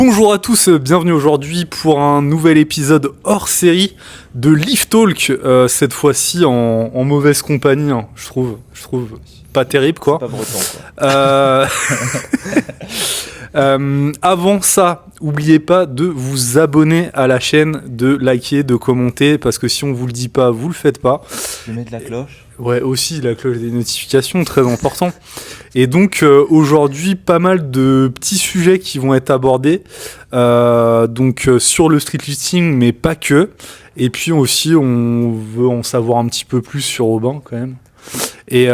Bonjour à tous, bienvenue aujourd'hui pour un nouvel épisode hors série de Lift Talk, cette fois-ci en mauvaise compagnie, hein, je trouve pas terrible quoi. Pas breton quoi. Avant ça, n'oubliez pas de vous abonner à la chaîne, de liker, de commenter, parce que si on vous le dit pas, vous le faites pas. De mettre la cloche. Ouais, aussi la cloche des notifications, très important. Et donc aujourd'hui, pas mal de petits sujets qui vont être abordés, sur le street lifting, mais pas que. Et puis aussi, on veut en savoir un petit peu plus sur Aubin quand même. Et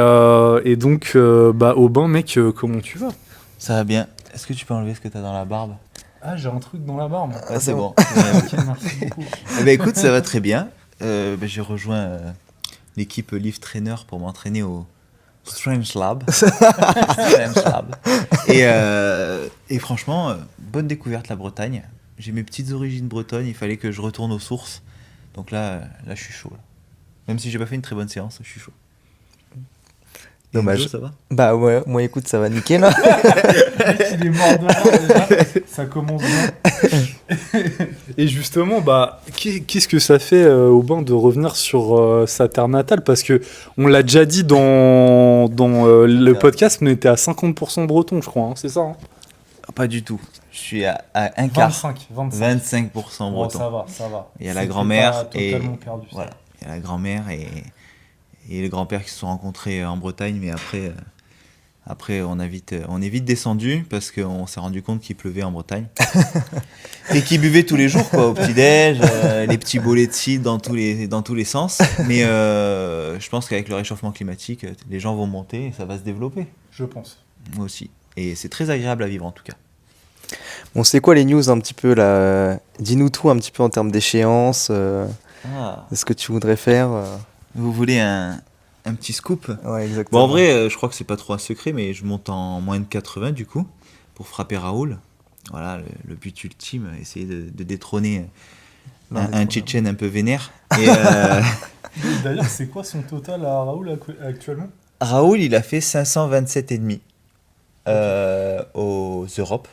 donc, Aubin, mec, comment tu vas? Ça va bien. Est-ce que tu peux enlever ce que t'as dans la barbe? Ah, j'ai un truc dans la barbe. Ah, c'est bon. Ok, merci beaucoup. Eh ben, écoute, ça va très bien. J'ai rejoint l'équipe Lift Trainer pour m'entraîner au Strength Lab. Strength Lab. Et franchement, bonne découverte la Bretagne. J'ai mes petites origines bretonnes, il fallait que je retourne aux sources. Donc là je suis chaud. Là. Même si j'ai pas fait une très bonne séance, je suis chaud. Dommage. Enzo, ça va? Bah ouais, moi écoute, ça va nickel. Hein. Il est mort de rire déjà, ça commence bien. Et justement, qu'est-ce que ça fait Aubin de revenir sur sa terre natale? Parce que on l'a déjà dit dans le podcast, mais on était à 50% breton, je crois, hein, c'est ça hein? Pas du tout. Je suis à un quart. 25% breton. Oh, ça va. Il y a la grand-mère et perdu, voilà. Il y a la grand-mère et le grand-père qui se sont rencontrés en Bretagne, mais après on est vite descendu parce qu'on s'est rendu compte qu'il pleuvait en Bretagne et qu'ils buvaient tous les jours quoi, au petit-déj, les petits bolets de cidre dans tous les sens. Mais je pense qu'avec le réchauffement climatique, les gens vont monter et ça va se développer. Je pense. Moi aussi. Et c'est très agréable à vivre en tout cas. Bon, c'est quoi les news un petit peu là? Dis-nous tout un petit peu en termes d'échéance, de ce que tu voudrais faire. Vous voulez un petit scoop? Ouais, exactement. Bon, en vrai, je crois que c'est pas trop un secret, mais je monte en moins de 80 du coup, pour frapper Raoul. Voilà, le but ultime, essayer de détrôner un Tchétchène un peu vénère. Et D'ailleurs, c'est quoi son total à Raoul actuellement? Raoul, il a fait 527,5 aux Europes.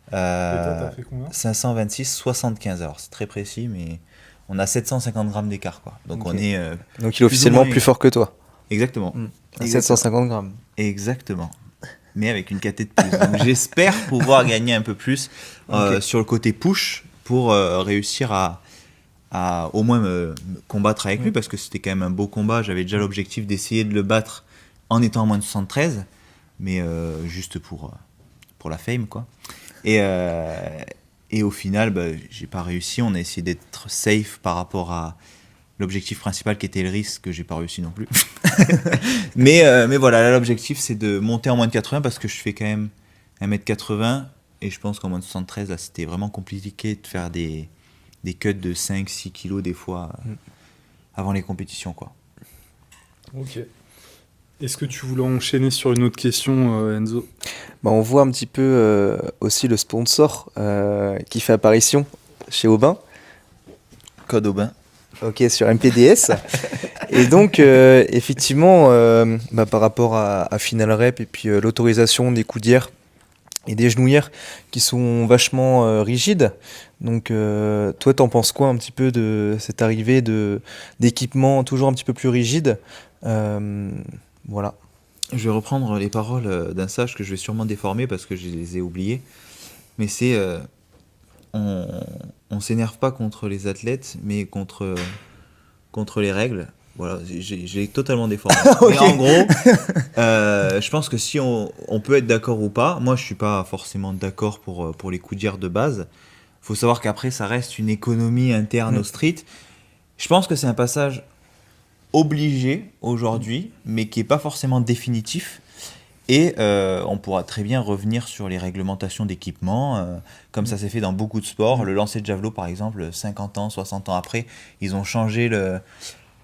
Et toi, t'as fait combien? 526,75. Alors, c'est très précis, mais on a 750 grammes d'écart, quoi. Donc, Ok. on est... Donc il est officiellement plus fort que toi. Exactement. À 750 grammes. Exactement. Mais avec une KT de plus. Donc j'espère pouvoir gagner un peu plus sur le côté push pour réussir à au moins me combattre avec lui, parce que c'était quand même un beau combat. J'avais déjà l'objectif d'essayer de le battre en étant en moins de 73, mais juste pour la fame, quoi. Et au final, j'ai pas réussi. On a essayé d'être safe par rapport à l'objectif principal qui était le risque, que j'ai pas réussi non plus. mais voilà, là, l'objectif c'est de monter en moins de 80 parce que je fais quand même 1m80 et je pense qu'en moins de 73, là, c'était vraiment compliqué de faire des cuts de 5-6 kilos des fois avant les compétitions, quoi. Ok. Est-ce que tu voulais enchaîner sur une autre question, Enzo? On voit un petit peu aussi le sponsor qui fait apparition chez Aubin. Code Aubin. Ok, sur MPDS. Et donc, effectivement, par rapport à Final Rep et puis l'autorisation des coudières et des genouillères qui sont vachement rigides. Donc, toi, t'en penses quoi un petit peu de cette arrivée d'équipements toujours un petit peu plus rigides? Voilà. Je vais reprendre les paroles d'un sage que je vais sûrement déformer parce que je les ai oubliées. Mais c'est... on s'énerve pas contre les athlètes, mais contre les règles. Voilà, j'ai totalement déformé. Okay. Mais en gros, je pense que si on peut être d'accord ou pas, moi je suis pas forcément d'accord pour les coudières de base. Faut savoir qu'après ça reste une économie interne au street. Je pense que c'est un passage obligé aujourd'hui, mais qui est pas forcément définitif. Et on pourra très bien revenir sur les réglementations d'équipement, comme ça s'est fait dans beaucoup de sports. Le lancer de javelot, par exemple, 50 ans, 60 ans après, ils ont changé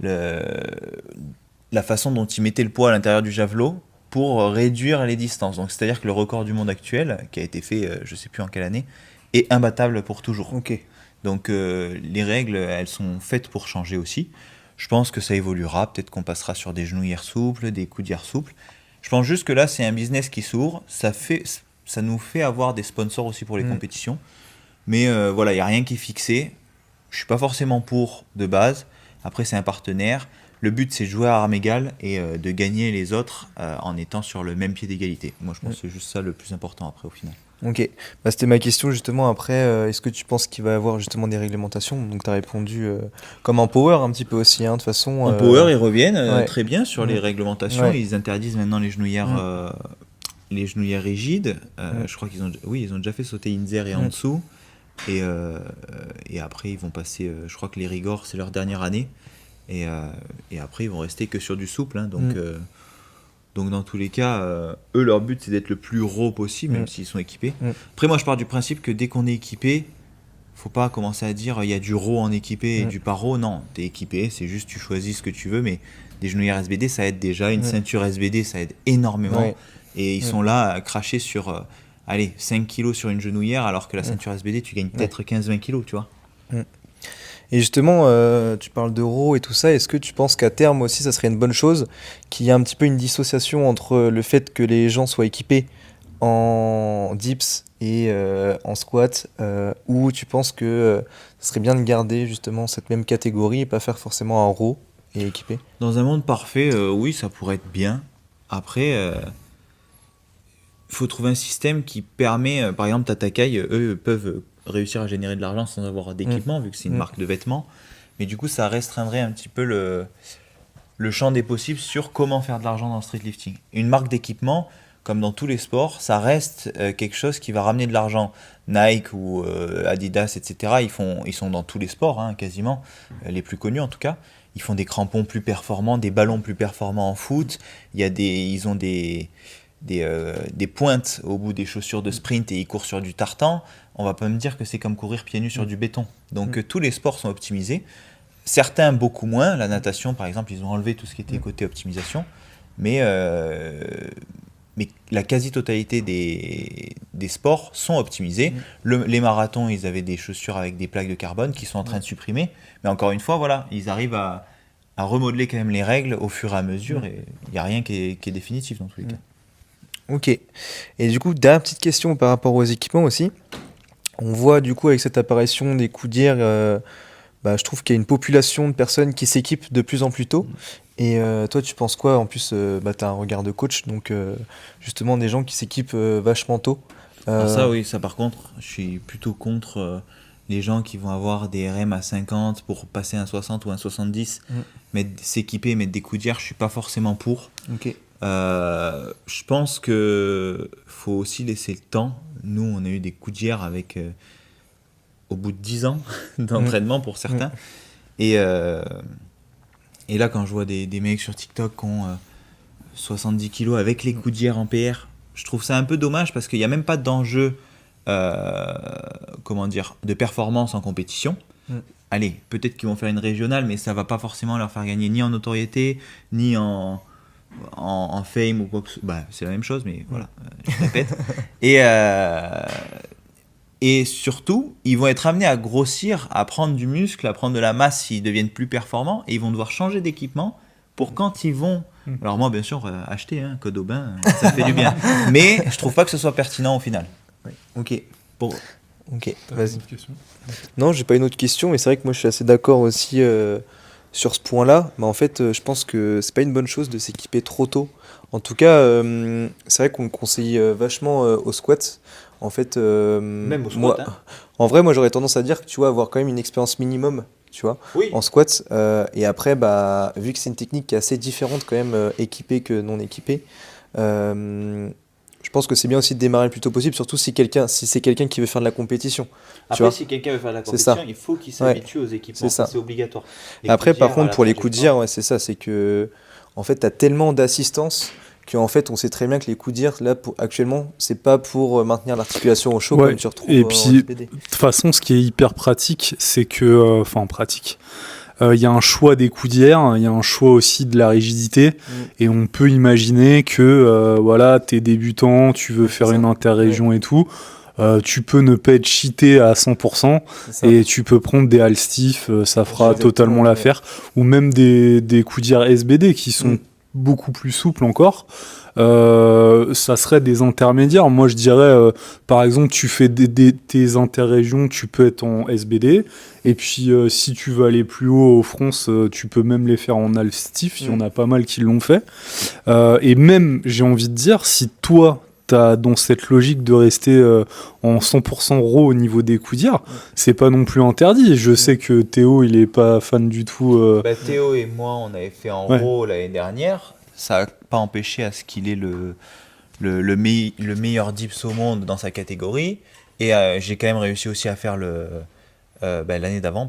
la façon dont ils mettaient le poids à l'intérieur du javelot pour réduire les distances. Donc, c'est-à-dire que le record du monde actuel, qui a été fait, je ne sais plus en quelle année, est imbattable pour toujours. Ok. Donc, les règles, elles sont faites pour changer aussi. Je pense que ça évoluera. Peut-être qu'on passera sur des genouillères souples, des coudières souples. Je pense juste que là, c'est un business qui s'ouvre. Ça fait ça nous fait avoir des sponsors aussi pour les compétitions. Mais voilà, il n'y a rien qui est fixé. Je ne suis pas forcément pour de base. Après, c'est un partenaire. Le but, c'est de jouer à armes égales et de gagner les autres en étant sur le même pied d'égalité. Moi, je pense que c'est juste ça le plus important après, au final. Ok, bah, c'était ma question justement. Après, est-ce que tu penses qu'il va y avoir justement des réglementations? Donc, tu as répondu comme en Power un petit peu aussi, hein, de toute façon. En Power, ils reviennent ouais. très bien sur les réglementations. Ouais. Ils interdisent maintenant les genouillères rigides. Je crois ils ont déjà fait sauter Inzer et en dessous. Et après, ils vont passer. Je crois que les Rigors, c'est leur dernière année. Et après, ils vont rester que sur du souple. Hein, donc, dans tous les cas, eux, leur but, c'est d'être le plus raw possible, même s'ils sont équipés. Après, moi, je pars du principe que dès qu'on est équipé, faut pas commencer à dire il y a du raw en équipé et du pas raw. Non, tu es équipé, c'est juste tu choisis ce que tu veux. Mais des genouillères SBD, ça aide déjà. Une ceinture SBD, ça aide énormément. Ouais. Et ils sont là à cracher sur 5 kilos sur une genouillère, alors que la ceinture SBD, tu gagnes peut-être 15-20 kilos, tu vois. Et justement, tu parles d'euros et tout ça, est-ce que tu penses qu'à terme aussi, ça serait une bonne chose, qu'il y ait un petit peu une dissociation entre le fait que les gens soient équipés en dips et en squat, ou tu penses que ce serait bien de garder justement cette même catégorie et pas faire forcément un row et équipé? Dans un monde parfait, oui, ça pourrait être bien. Après, faut trouver un système qui permet, par exemple, Tatakai, eux peuvent réussir à générer de l'argent sans avoir d'équipement, vu que c'est une marque de vêtements. Mais du coup, ça restreindrait un petit peu le champ des possibles sur comment faire de l'argent dans le streetlifting. Une marque d'équipement, comme dans tous les sports, ça reste quelque chose qui va ramener de l'argent. Nike ou Adidas, etc., ils sont dans tous les sports, hein, quasiment, les plus connus en tout cas. Ils font des crampons plus performants, des ballons plus performants en foot. Ils ont des pointes au bout des chaussures de sprint et ils courent sur du tartan. On va pas me dire que c'est comme courir pieds nus sur du béton. Donc tous les sports sont optimisés. Certains beaucoup moins. La natation, par exemple, ils ont enlevé tout ce qui était côté optimisation. Mais la quasi-totalité des sports sont optimisés. Les marathons, ils avaient des chaussures avec des plaques de carbone qui sont en train de supprimer. Mais encore une fois, voilà, ils arrivent à remodeler quand même les règles au fur et à mesure. Et il n'y a rien qui est définitif dans tous les cas. Ok. Et du coup, dernière petite question par rapport aux équipements aussi. On voit du coup avec cette apparition des coudières, je trouve qu'il y a une population de personnes qui s'équipent de plus en plus tôt. Et toi, tu penses quoi? En plus, tu as un regard de coach, donc justement des gens qui s'équipent vachement tôt. Alors ça, oui, ça par contre, je suis plutôt contre les gens qui vont avoir des RM à 50 pour passer un 60 ou un 70. S'équiper, mettre des coudières, je suis pas forcément pour. Ok. Je pense que faut aussi laisser le temps. Nous, on a eu des coudières avec au bout de 10 ans d'entraînement pour certains. Et là, quand je vois des mecs sur TikTok qui ont 70 kilos avec les coudières en PR, je trouve ça un peu dommage parce qu'il n'y a même pas d'enjeu de performance en compétition. Allez, peut-être qu'ils vont faire une régionale, mais ça ne va pas forcément leur faire gagner ni en notoriété, ni en fame ou quoi que ce soit. C'est la même chose, mais voilà, je répète. Et surtout, ils vont être amenés à grossir, à prendre du muscle, à prendre de la masse s'ils deviennent plus performants, et ils vont devoir changer d'équipement pour quand ils vont... Alors moi, bien sûr, acheter un code Aubin, ça fait du bien. Mais je trouve pas que ce soit pertinent au final. Oui. Ok. Ok, vas-y. Non, j'ai pas une autre question, mais c'est vrai que moi je suis assez d'accord aussi sur ce point-là. Mais en fait, je pense que c'est pas une bonne chose de s'équiper trop tôt. En tout cas, c'est vrai qu'on conseille vachement au squat. En fait, même au squat. En vrai, moi j'aurais tendance à dire que tu vois, avoir quand même une expérience minimum, tu vois, en squat. Et après, vu que c'est une technique qui est assez différente quand même, équipée que non équipée. Je pense que c'est bien aussi de démarrer le plus tôt possible, surtout si c'est quelqu'un qui veut faire de la compétition. Après, si quelqu'un veut faire de la compétition, il faut qu'il s'habitue aux équipements. C'est obligatoire. Après, par contre, pour les coudières, c'est ça, c'est que en fait, tu as tellement d'assistance qu'en fait, on sait très bien que les coudières, là, actuellement, c'est pas pour maintenir l'articulation au chaud comme tu retrouves et puis, de toute façon, ce qui est hyper pratique, c'est que, il y a un choix des coudières, il y a un choix aussi de la rigidité, et on peut imaginer que t'es débutant, tu veux faire une interrégion et tout, tu peux ne pas être cheaté à 100% et tu peux prendre des halstiff, ça fera totalement l'affaire, ou même des coudières SBD qui sont beaucoup plus souple encore, ça serait des intermédiaires. Moi, je dirais, par exemple, tu fais tes interrégions, tu peux être en SBD, et puis si tu veux aller plus haut au France, tu peux même les faire en Alstif, il y en a pas mal qui l'ont fait. Et même, j'ai envie de dire, si toi, t'as dans cette logique de rester en 100% raw au niveau des coudières, c'est pas non plus interdit. Je sais que Théo, il est pas fan du tout. Théo et moi, on avait fait en raw l'année dernière. Ça n'a pas empêché à ce qu'il ait le meilleur dips au monde dans sa catégorie. Et j'ai quand même réussi aussi à faire l'année d'avant,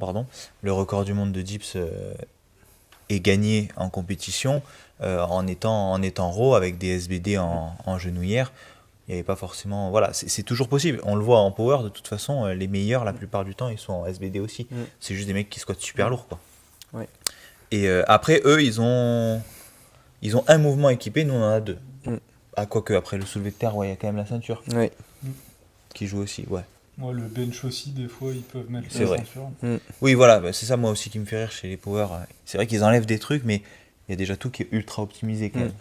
le record du monde de dips et gagné en compétition en étant raw avec des SBD en genouillère. Il n'y avait pas forcément... Voilà, c'est toujours possible. On le voit en power, de toute façon, les meilleurs, la plupart du temps, ils sont en SBD aussi. C'est juste des mecs qui squattent super lourd, quoi. Ouais. Et après, eux, ils ont un mouvement équipé, nous, on en a deux. Ah, quoique, après le soulevé de terre, il y a quand même la ceinture qui joue aussi, Moi, le bench aussi, des fois, ils peuvent mettre la ceinture. Oui, voilà, c'est ça, moi aussi, qui me fait rire chez les power. C'est vrai qu'ils enlèvent des trucs, mais il y a déjà tout qui est ultra optimisé, quand même.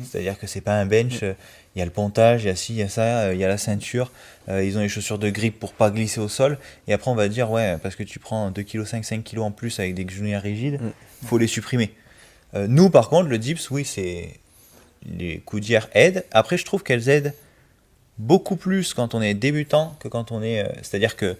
C'est-à-dire que c'est pas un bench, il y a le pontage, il y a ci, il y a ça, il y a la ceinture, ils ont les chaussures de grip pour pas glisser au sol, et après on va dire, parce que tu prends 2,5 kg, 5 kg en plus avec des genouillères rigides, faut les supprimer. Nous, par contre, le dips, les coudières aident. Après, je trouve qu'elles aident beaucoup plus quand on est débutant que quand on est... c'est-à-dire que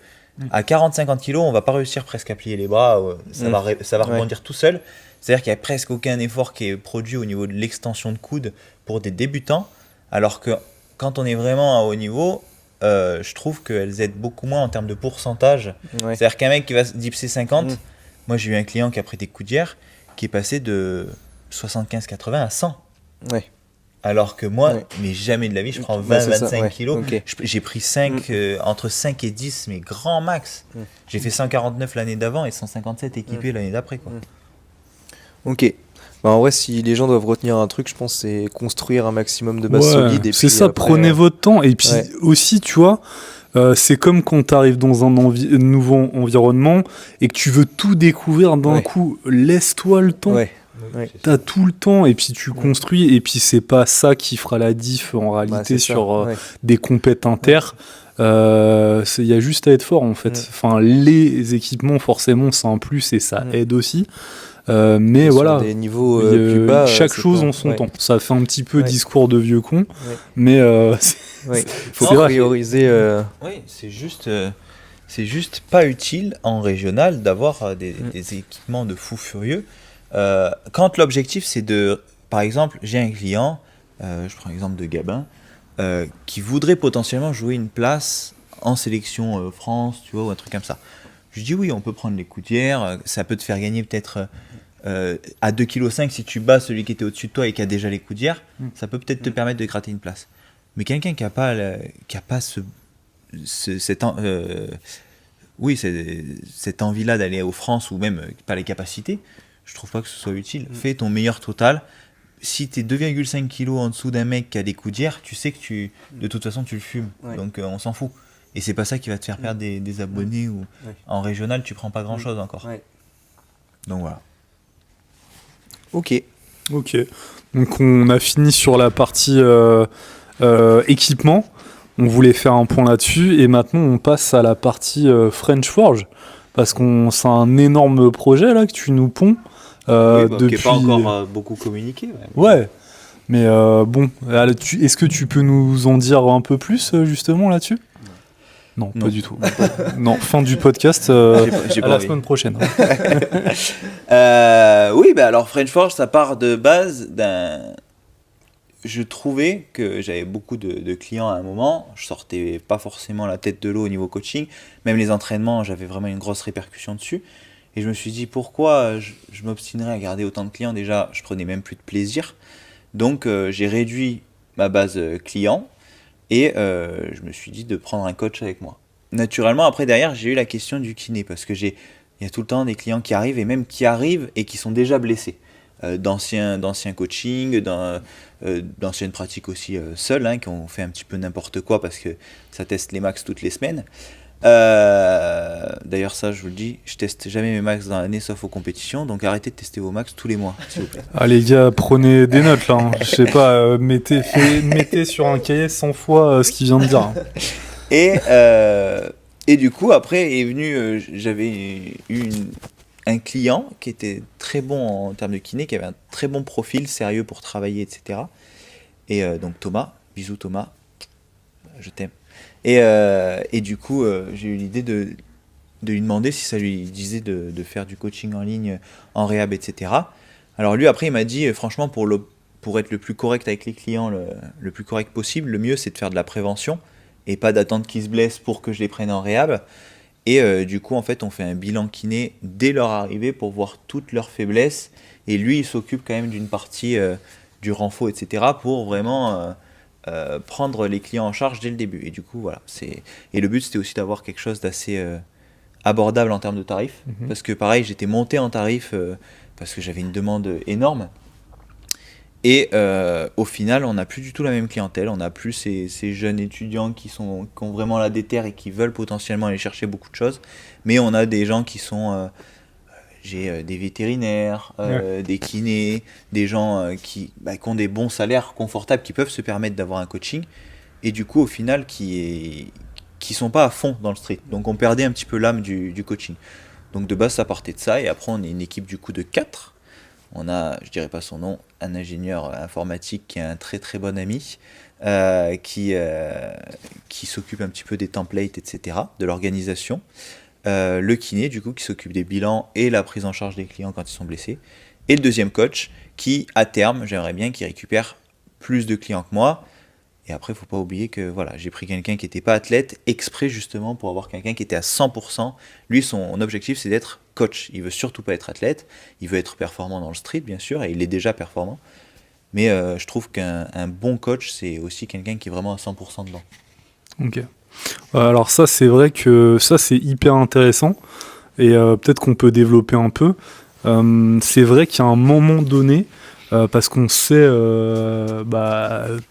à 40-50 kg, on va pas réussir presque à plier les bras, ça va rebondir tout seul. C'est-à-dire qu'il n'y a presque aucun effort qui est produit au niveau de l'extension de coude pour des débutants, alors que quand on est vraiment à haut niveau, je trouve qu'elles aident beaucoup moins en termes de pourcentage. C'est-à-dire qu'un mec qui va dipser 50, moi j'ai eu un client qui a pris des coudières, qui est passé de 75-80 à 100. Alors que moi, mais jamais de la vie, je prends 20-25 kilos. J'ai pris 5, entre 5 et 10, mais grand max. J'ai fait 149 l'année d'avant et 157 équipé l'année d'après, quoi. Ok. En vrai, si les gens doivent retenir un truc, je pense, c'est construire un maximum de base solide. C'est ça, après, prenez votre temps. Et puis aussi, tu vois, c'est comme quand tu arrives dans un nouveau environnement et que tu veux tout découvrir d'un coup. Laisse-toi le temps. T'as tout le temps et puis tu construis. Et puis c'est pas ça qui fera la diff en réalité sur des compètes inter. Il y a juste à être fort en fait. Enfin, les équipements, forcément, c'est un plus et ça aide aussi. Mais voilà, des niveaux plus bas, chaque chose en son temps. Ça fait un petit peu discours de vieux con, mais faut prioriser. Oui, c'est juste pas utile en régional d'avoir des équipements de fous furieux. Quand l'objectif c'est de, par exemple, j'ai un client, je prends l'exemple de Gabin, qui voudrait potentiellement jouer une place en sélection France, tu vois, ou un truc comme ça. Je dis oui, on peut prendre les coudières, ça peut te faire gagner peut-être à 2,5 kg si tu bats celui qui était au-dessus de toi et qui a déjà les coudières, ça peut peut-être te permettre de gratter une place. Mais quelqu'un qui n'a pas, cette envie-là d'aller aux France ou même pas les capacités, je trouve pas que ce soit utile. Fais ton meilleur total. Si tu es 2,5 kg en dessous d'un mec qui a des coudières, tu sais que de toute façon tu le fumes, donc on s'en fout. Et c'est pas ça qui va te faire perdre des abonnés ou en régional tu prends pas grand chose encore. Donc voilà. Ok. Donc on a fini sur la partie équipement. On voulait faire un point là-dessus et maintenant on passe à la partie French Forge parce que c'est un énorme projet là que tu nous ponds. Qui n'est pas encore beaucoup communiqué. Ouais. Mais bon, est-ce que tu peux nous en dire un peu plus justement là-dessus ? Non, pas du tout. Non, fin du podcast, j'ai à la semaine prochaine. Alors French Forge, ça part de base je trouvais que j'avais beaucoup de clients à un moment, je sortais pas forcément la tête de l'eau au niveau coaching, même les entraînements, j'avais vraiment une grosse répercussion dessus. Et je me suis dit, pourquoi je m'obstinerais à garder autant de clients ? Déjà, je prenais même plus de plaisir. Donc, j'ai réduit ma base client et je me suis dit de prendre un coach avec moi. Naturellement, après, derrière, j'ai eu la question du kiné parce que il y a tout le temps des clients qui arrivent et même qui arrivent et qui sont déjà blessés. D'anciens coaching, d'anciennes pratiques aussi seules, qui ont fait un petit peu n'importe quoi parce que ça teste les max toutes les semaines. D'ailleurs, ça, je vous le dis, je teste jamais mes max dans l'année sauf aux compétitions, donc arrêtez de tester vos max tous les mois, s'il vous plaît. Ah les gars, prenez des notes là. Je sais pas, mettez sur un cahier 100 fois ce qu'il vient de dire. Hein. Et du coup, après est venu, j'avais eu un client qui était très bon en termes de kiné, qui avait un très bon profil, sérieux pour travailler, etc. Et donc Thomas, bisous Thomas, je t'aime. Et du coup, j'ai eu l'idée de lui demander si ça lui disait de faire du coaching en ligne, en réhab, etc. Alors lui, après, il m'a dit, franchement, pour être le plus correct avec les clients, le plus correct possible, le mieux, c'est de faire de la prévention et pas d'attendre qu'ils se blessent pour que je les prenne en réhab. Et du coup, en fait, on fait un bilan kiné dès leur arrivée pour voir toutes leurs faiblesses. Et lui, il s'occupe quand même d'une partie du renfort, etc. pour vraiment prendre les clients en charge dès le début. Et du coup, voilà. Et le but, c'était aussi d'avoir quelque chose d'assez abordable en termes de tarifs. Parce que pareil, j'étais monté en tarif parce que j'avais une demande énorme. Et au final, on n'a plus du tout la même clientèle. On n'a plus ces jeunes étudiants qui ont vraiment la déterre et qui veulent potentiellement aller chercher beaucoup de choses. Mais on a des gens qui sont... j'ai des vétérinaires, des kinés, des gens qui ont des bons salaires confortables, qui peuvent se permettre d'avoir un coaching. Et du coup, au final, qui sont pas à fond dans le street. Donc on perdait un petit peu l'âme du coaching. Donc de base, ça partait de ça. Et après, on est une équipe du coup de 4. On a, je dirais pas son nom, un ingénieur informatique qui est un très très bon ami, qui s'occupe un petit peu des templates, etc., de l'organisation. Le kiné, du coup, qui s'occupe des bilans et la prise en charge des clients quand ils sont blessés. Et le deuxième coach, qui, à terme, j'aimerais bien qu'il récupère plus de clients que moi. Et après, il ne faut pas oublier que voilà, j'ai pris quelqu'un qui n'était pas athlète, exprès justement pour avoir quelqu'un qui était à 100%. Lui, son objectif, c'est d'être coach. Il ne veut surtout pas être athlète. Il veut être performant dans le street, bien sûr, et il est déjà performant. Mais je trouve qu'un bon coach, c'est aussi quelqu'un qui est vraiment à 100% dedans. Ok. Alors ça, c'est vrai que ça, c'est hyper intéressant. Et peut-être qu'on peut développer un peu. C'est vrai qu'à un moment donné, parce qu'on sait,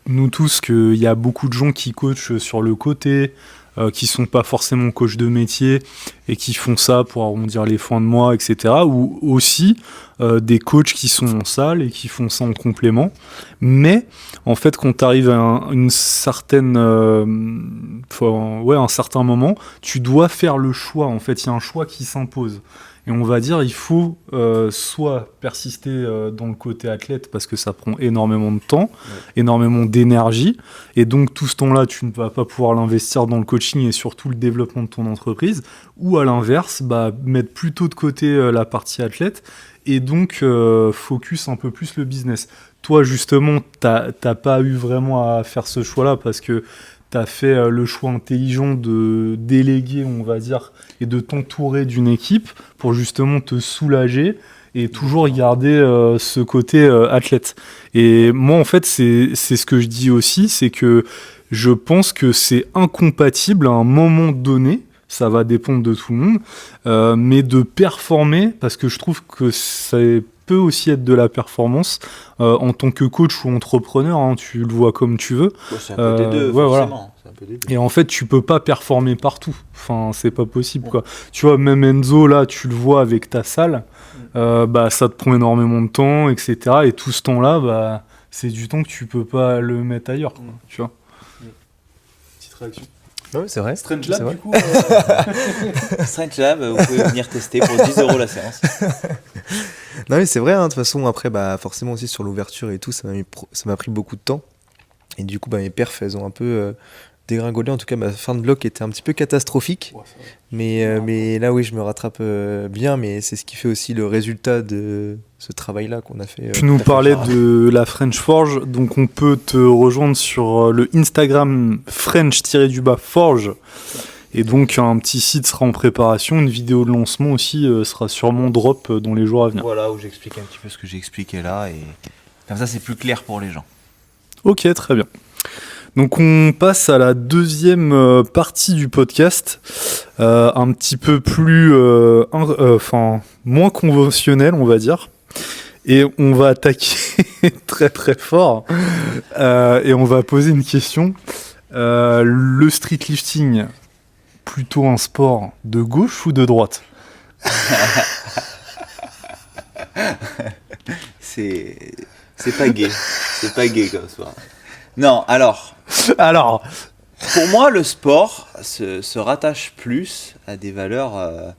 nous tous, qu'il y a beaucoup de gens qui coachent sur le côté, qui sont pas forcément coachs de métier et qui font ça pour arrondir les fins de mois, etc. Ou aussi des coachs qui sont en salle et qui font ça en complément. Mais en fait, quand tu arrives à un certain moment, tu dois faire le choix. En fait, il y a un choix qui s'impose. Et on va dire, il faut soit persister dans le côté athlète parce que ça prend énormément de temps, énormément d'énergie, et donc tout ce temps-là, tu ne vas pas pouvoir l'investir dans le coaching et surtout le développement de ton entreprise, ou à l'inverse, mettre plutôt de côté la partie athlète et donc focus un peu plus le business. Toi, justement, t'as pas eu vraiment à faire ce choix-là parce que tu as fait le choix intelligent de déléguer, on va dire, et de t'entourer d'une équipe pour justement te soulager et toujours garder ce côté athlète. Et moi, en fait, c'est ce que je dis aussi, c'est que je pense que c'est incompatible à un moment donné, ça va dépendre de tout le monde, mais de performer, parce que je trouve que ça peut aussi être de la performance en tant que coach ou entrepreneur, hein, tu le vois comme tu veux. Ouais, c'est un peu des deux, forcément. Voilà. C'est un peu des deux. Et en fait, tu peux pas performer partout. Enfin, c'est pas possible, quoi. Tu vois, même Enzo, là, tu le vois avec ta salle, ça te prend énormément de temps, etc. Et tout ce temps-là, c'est du temps que tu peux pas le mettre ailleurs, quoi, tu vois. Petite réaction. Oui, c'est vrai. Strange Lab, du coup. Strange Lab, vous pouvez venir tester pour 10 € la séance. Non, mais c'est vrai, de toute façon, après, forcément aussi sur l'ouverture et tout, ça m'a pris beaucoup de temps. Et du coup, mes perfs, elles ont un peu dégringolé. En tout cas, ma fin de bloc était un petit peu catastrophique. Ouais, mais là, oui, je me rattrape bien. Mais c'est ce qui fait aussi le résultat de ce travail-là qu'on a fait. Tu nous parlais de la French Forge. Donc, on peut te rejoindre sur le Instagram French-Forge. Et donc, un petit site sera en préparation. Une vidéo de lancement aussi sera sûrement drop dans les jours à venir. Voilà, où j'explique un petit peu ce que j'ai expliqué là. Et comme ça, c'est plus clair pour les gens. Ok, très bien. Donc on passe à la deuxième partie du podcast, un petit peu plus, moins conventionnel, on va dire. Et on va attaquer très très fort. Et on va poser une question. Le streetlifting, plutôt un sport de gauche ou de droite? C'est pas gay. C'est pas gay comme sport. Non, alors, Alors, pour moi, le sport se rattache plus à des valeurs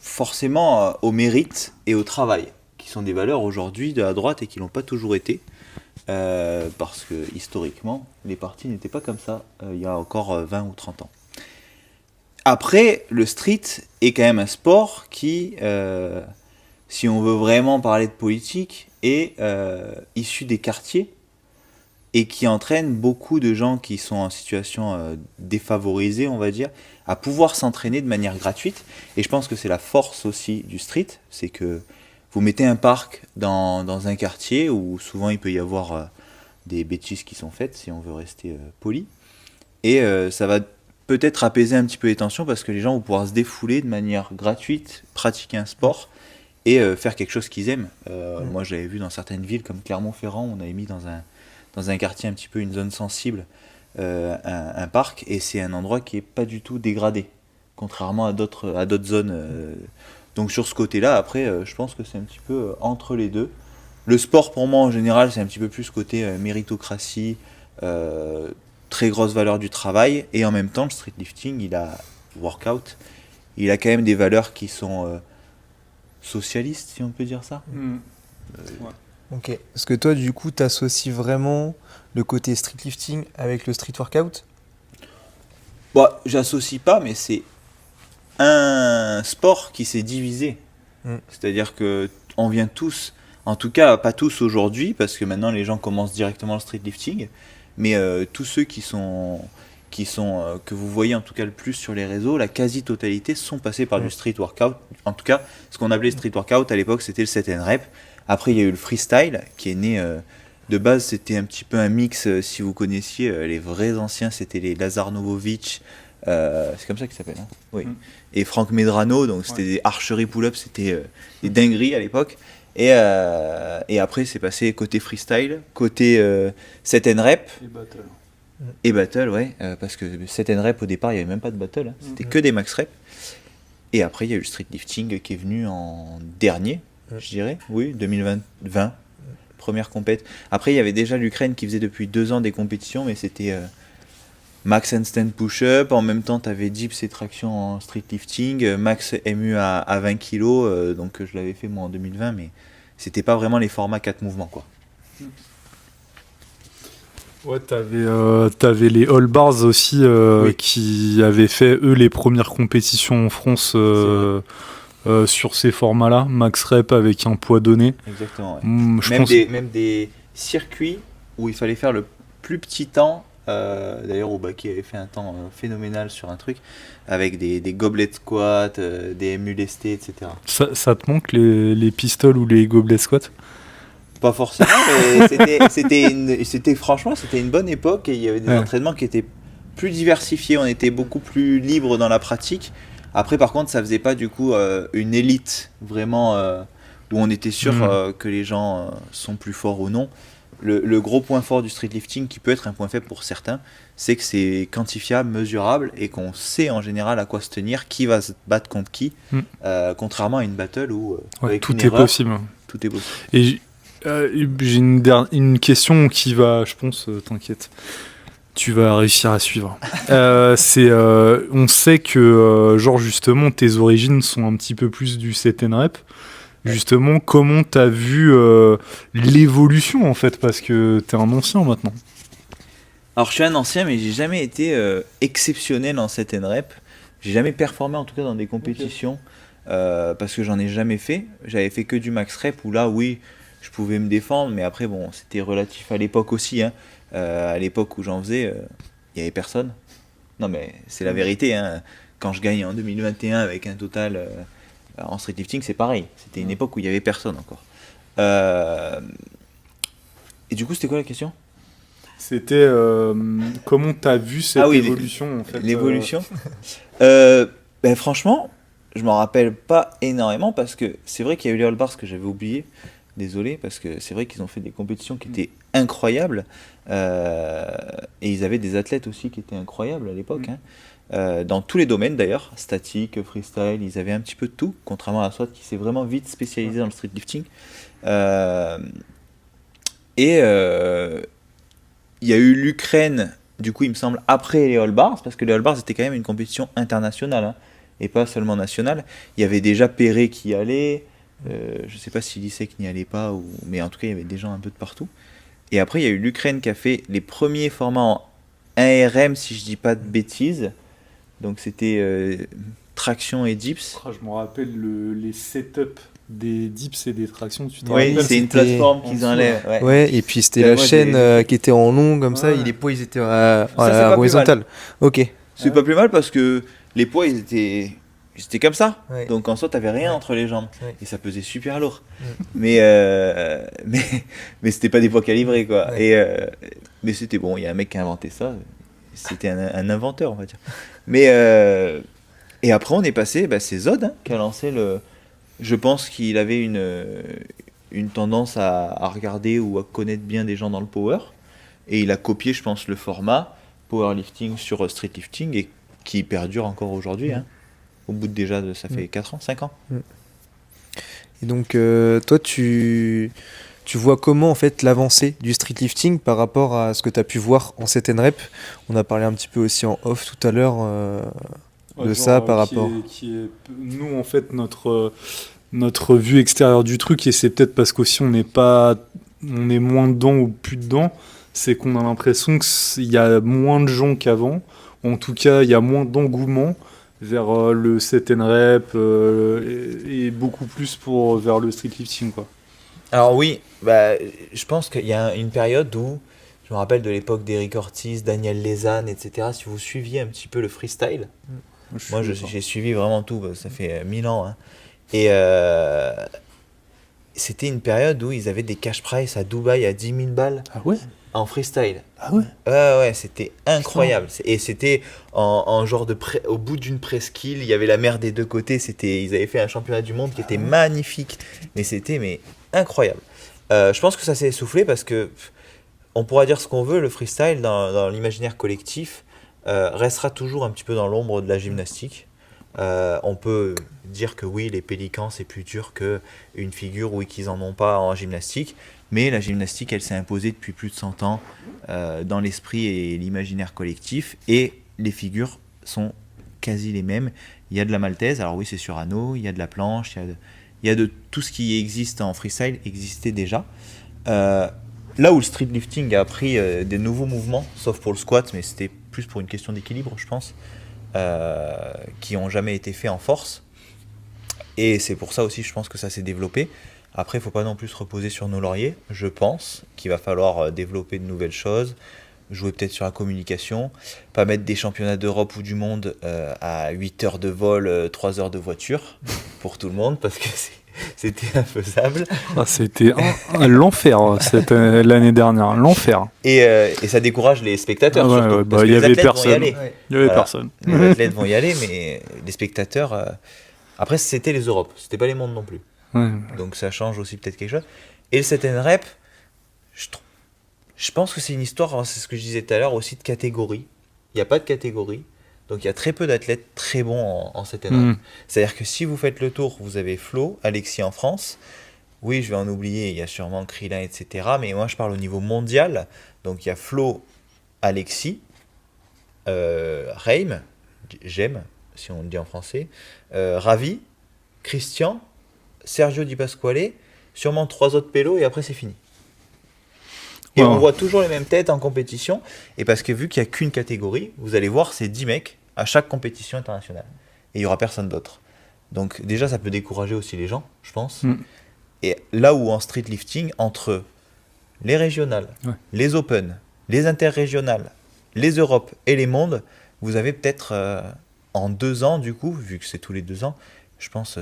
forcément au mérite et au travail, qui sont des valeurs aujourd'hui de la droite et qui l'ont pas toujours été, parce que historiquement, les partis n'étaient pas comme ça il y a encore 20 ou 30 ans. Après, le street est quand même un sport qui, si on veut vraiment parler de politique, est issu des quartiers et qui entraîne beaucoup de gens qui sont en situation défavorisée, on va dire, à pouvoir s'entraîner de manière gratuite. Et je pense que c'est la force aussi du street, c'est que vous mettez un parc dans un quartier où souvent il peut y avoir des bêtises qui sont faites, si on veut rester poli. Et ça va peut-être apaiser un petit peu les tensions parce que les gens vont pouvoir se défouler de manière gratuite, pratiquer un sport et faire quelque chose qu'ils aiment. Moi, j'avais vu dans certaines villes comme Clermont-Ferrand, on avait mis dans un quartier un petit peu une zone sensible, un parc, et c'est un endroit qui est pas du tout dégradé, contrairement à d'autres zones. Donc sur ce côté-là, après, je pense que c'est un petit peu entre les deux. Le sport, pour moi, en général, c'est un petit peu plus côté méritocratie, très grosse valeur du travail, et en même temps, le street lifting, workout, il a quand même des valeurs qui sont socialistes, si on peut dire ça. Ok. Est-ce que toi, du coup, tu associes vraiment le côté street lifting avec le street workout? Bon, j'associe pas, mais c'est un sport qui s'est divisé. C'est-à-dire que on vient tous, en tout cas pas tous aujourd'hui, parce que maintenant les gens commencent directement le street lifting, mais tous ceux que vous voyez en tout cas le plus sur les réseaux, la quasi-totalité sont passés par du street workout. En tout cas, ce qu'on appelait street workout à l'époque, c'était le set and rep. Après, il y a eu le freestyle qui est né. De base, c'était un petit peu un mix. Si vous connaissiez les vrais anciens, c'était les Lazar Novovic. C'est comme ça qu'ils s'appellent. Hein, oui. Et Franck Medrano, donc c'était des archeries pull-up, c'était des dingueries à l'époque. Et après, c'est passé côté freestyle, côté set and rep. Et battle, ouais. Parce que set and rep, au départ, il n'y avait même pas de battle. Hein, c'était que des max rep. Et après, il y a eu le street lifting qui est venu en dernier. Je dirais, oui, 2020, première compète. Après, il y avait déjà l'Ukraine qui faisait depuis 2 ans des compétitions, mais c'était max handstand push-up. En même temps, tu avais dips et traction en street lifting, max MU à 20 kg. Donc, je l'avais fait moi en 2020, mais c'était pas vraiment les formats 4 mouvements, quoi. Ouais, t'avais les All Bars aussi qui avaient fait, eux, les premières compétitions en France. Sur ces formats-là, max rep avec un poids donné. Exactement. Ouais. Même des circuits où il fallait faire le plus petit temps. D'ailleurs, Oubaki avait fait un temps phénoménal sur un truc avec des goblet squats, des MU lestés, etc. Ça te manque les pistoles ou les goblet squats? Pas forcément, mais franchement, c'était une bonne époque et il y avait des entraînements qui étaient plus diversifiés. On était beaucoup plus libre dans la pratique. Après, par contre, ça faisait pas du coup une élite vraiment où on était sûr que les gens sont plus forts ou non. Le gros point fort du street lifting, qui peut être un point faible pour certains, c'est que c'est quantifiable, mesurable et qu'on sait en général à quoi se tenir, qui va se battre contre qui, contrairement à une battle où avec tout une est erreur, possible. Tout est possible. Et j'ai une question qui va, je pense, t'inquiète. Tu vas réussir à suivre. On sait que, genre, justement, tes origines sont un petit peu plus du set and rep. Justement, comment t'as vu l'évolution, en fait, parce que t'es un ancien maintenant. Alors, je suis un ancien, mais j'ai jamais été exceptionnel en set and rep. J'ai jamais performé, en tout cas, dans des compétitions, parce que j'en ai jamais fait. J'avais fait que du max rep, où là, oui, je pouvais me défendre, mais après, bon, c'était relatif à l'époque aussi, hein. À l'époque où j'en faisais, il n'y avait personne. Non, mais c'est la vérité. Hein. Quand je gagne en 2021 avec un total en street lifting, c'est pareil. C'était une époque où il n'y avait personne encore. Et du coup, c'était quoi la question ? C'était comment tu as vu cette évolution en fait, l'évolution franchement, je m'en rappelle pas énormément parce que c'est vrai qu'il y a eu les All Bars que j'avais oublié. Désolé, parce que c'est vrai qu'ils ont fait des compétitions qui étaient incroyables et ils avaient des athlètes aussi qui étaient incroyables à l'époque. Hein. dans tous les domaines d'ailleurs, statique, freestyle, ils avaient un petit peu de tout, contrairement à SWAT qui s'est vraiment vite spécialisé dans le street lifting. Et il y a eu l'Ukraine, du coup il me semble, après les All Bars, parce que les All Bars c'était quand même une compétition internationale, hein, et pas seulement nationale. Il y avait déjà Perret qui y allait, je sais pas si Lisek n'y allait pas, mais en tout cas il y avait des gens un peu de partout. Et après il y a eu l'Ukraine qui a fait les premiers formats en 1RM, si je dis pas de bêtises. Donc c'était traction et dips. Je me rappelle les setups des dips et des tractions. Tu te Oui, rappelles, c'est une c'était plateforme qu'ils enlèvent. Ouais. Ouais, et puis c'était Ben, la moi, chaîne qui était en long comme ça, Ouais. et les poids ils étaient Ça, c'est à pas plus horizontale. Ok. C'est pas plus mal parce que les poids ils étaient comme ça. Ouais. Donc en soi t'avais rien Ouais. entre les jambes. Ouais. Et ça pesait super lourd. Ouais. Mais c'était pas des poids calibrés quoi. Ouais. Mais c'était bon, il y a un mec qui a inventé ça. C'était un inventeur on va dire. Et après on est passé, c'est Zod hein, qui a lancé le... Je pense qu'il avait une tendance à regarder ou à connaître bien des gens dans le power. Et il a copié je pense le format powerlifting sur street lifting et qui perdure encore aujourd'hui. Hein. Au bout de déjà, ça fait 4 ans, 5 ans. Et donc toi tu vois comment en fait l'avancée du street lifting par rapport à ce que tu as pu voir en 7N Rep. On a parlé un petit peu aussi en off tout à l'heure de ça par rapport. Nous, en fait, notre vue extérieure du truc, et c'est peut-être parce qu'aussi on est moins dedans ou plus dedans, c'est qu'on a l'impression qu'il y a moins de gens qu'avant. En tout cas, il y a moins d'engouement vers le 7N Rep et beaucoup plus vers le street lifting, quoi. Alors oui, je pense qu'il y a une période où, je me rappelle de l'époque d'Eric Ortiz, Daniel Lézanne, etc. Si vous suiviez un petit peu le freestyle, moi j'ai suivi vraiment tout, ça fait 1000 ans. Hein. Et c'était une période où ils avaient des cash price à Dubaï à 10 000 balles Ah ouais? en freestyle. Ah ouais? Ouais, c'était incroyable. Et c'était en genre au bout d'une presqu'île, il y avait la mer des deux côtés. Ils avaient fait un championnat du monde qui était magnifique. Mais c'était incroyable. Je pense que ça s'est essoufflé parce que on pourra dire ce qu'on veut, le freestyle dans l'imaginaire collectif restera toujours un petit peu dans l'ombre de la gymnastique. On peut dire que oui, les pélicans c'est plus dur qu'une figure ou qu'ils en ont pas en gymnastique, mais la gymnastique elle s'est imposée depuis plus de 100 ans dans l'esprit et l'imaginaire collectif, et les figures sont quasi les mêmes. Il y a de la maltaise, alors oui c'est sur anneau, il y a de la planche, il y a de tout ce qui existe en freestyle existait déjà. Là où le street lifting a pris des nouveaux mouvements, sauf pour le squat, mais c'était plus pour une question d'équilibre je pense, qui n'ont jamais été faits en force, et c'est pour ça aussi je pense que ça s'est développé. Après il ne faut pas non plus se reposer sur nos lauriers, je pense qu'il va falloir développer de nouvelles choses, jouer peut-être sur la communication, pas mettre des championnats d'Europe ou du monde à 8 heures de vol, 3 heures de voiture pour tout le monde, parce que c'était infaisable. Ah, c'était l'enfer l'année dernière, l'enfer. Et ça décourage les spectateurs, Ah ouais, surtout, ouais, parce que y les avait athlètes personne. vont y aller. Il y avait Voilà. personne. Les athlètes vont y aller, mais les spectateurs... Après, c'était les Europes, c'était pas les mondes non plus. Ouais. Donc ça change aussi peut-être quelque chose. Et le 7N Rep, je pense que c'est une histoire, c'est ce que je disais tout à l'heure, aussi de catégorie. Il n'y a pas de catégorie, donc il y a très peu d'athlètes très bons en 7N Rep. C'est-à-dire que si vous faites le tour, vous avez Flo, Alexis en France. Oui, je vais en oublier, il y a sûrement Krillin, etc. Mais moi, je parle au niveau mondial. Donc il y a Flo, Alexis, Reim, J'aime, si on le dit en français, Ravi, Christian, Sergio Di Pasquale, sûrement 3 autres pélos, et après c'est fini. Et on voit toujours les mêmes têtes en compétition, et parce que vu qu'il n'y a qu'une catégorie, vous allez voir ces 10 mecs à chaque compétition internationale. Et il n'y aura personne d'autre. Donc déjà, ça peut décourager aussi les gens, je pense. Et là où en street lifting, entre les régionales, les open, les interrégionales, les Europes et les mondes, vous avez peut-être en 2 ans, du coup, vu que c'est tous les 2 ans, je pense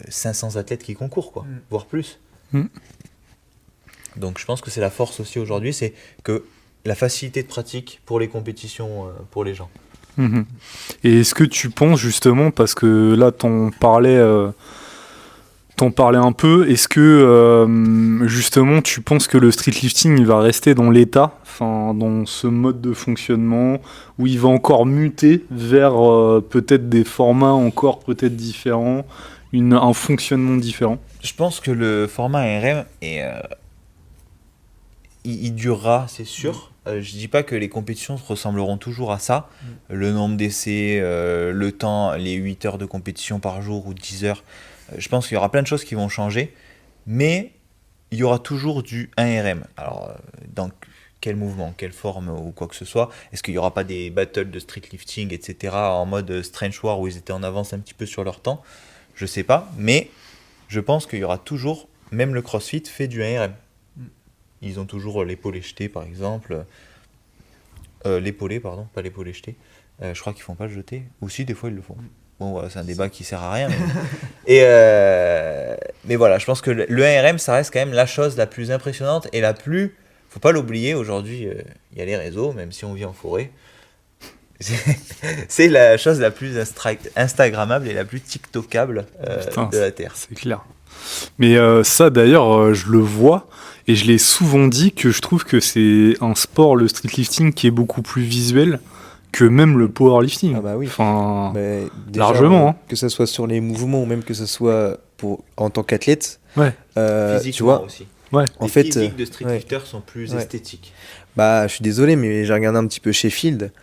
500 athlètes qui concourent, quoi, voire plus. Donc je pense que c'est la force aussi aujourd'hui, c'est que la facilité de pratique pour les compétitions pour les gens. Et est-ce que tu penses justement, parce que là t'en parlais T'en parlais un peu, est-ce que justement tu penses que le streetlifting il va rester dans l'état, enfin dans ce mode de fonctionnement, où il va encore muter vers peut-être des formats encore peut-être différents, un fonctionnement différent? Je pense que le format RM il durera, c'est sûr. Je dis pas que les compétitions ressembleront toujours à ça. Le nombre d'essais, le temps, les 8 heures de compétition par jour ou 10 heures. Je pense qu'il y aura plein de choses qui vont changer, mais il y aura toujours du 1RM. Alors, dans quel mouvement, quelle forme ou quoi que ce soit. Est-ce qu'il n'y aura pas des battles de streetlifting, etc. en mode Strange War où ils étaient en avance un petit peu sur leur temps? Je sais pas, mais je pense qu'il y aura toujours, même le CrossFit fait du 1RM. Ils ont toujours l'épaulé jeté, par exemple. L'épaulé, pardon, pas l'épaulé jeté. Je crois qu'ils font pas le jeté. Ou si, des fois, ils le font. Bon, voilà, c'est un débat qui sert à rien. Mais voilà, je pense que le 1RM, ça reste quand même la chose la plus impressionnante et la plus... Faut pas l'oublier, aujourd'hui, il y a les réseaux, même si on vit en forêt. C'est la chose la plus instagrammable et la plus tiktokable de la Terre. C'est clair. Mais ça, d'ailleurs, je le vois et je l'ai souvent dit que je trouve que c'est un sport, le streetlifting, qui est beaucoup plus visuel que même le powerlifting. Ah bah oui. Enfin, déjà, largement. Hein. Que ce soit sur les mouvements ou même que ce soit en tant qu'athlète. Ouais. Tu vois aussi. Ouais. En fait, les physiques de streetlifters sont plus esthétiques. Bah, je suis désolé, mais j'ai regardé un petit peu Sheffield.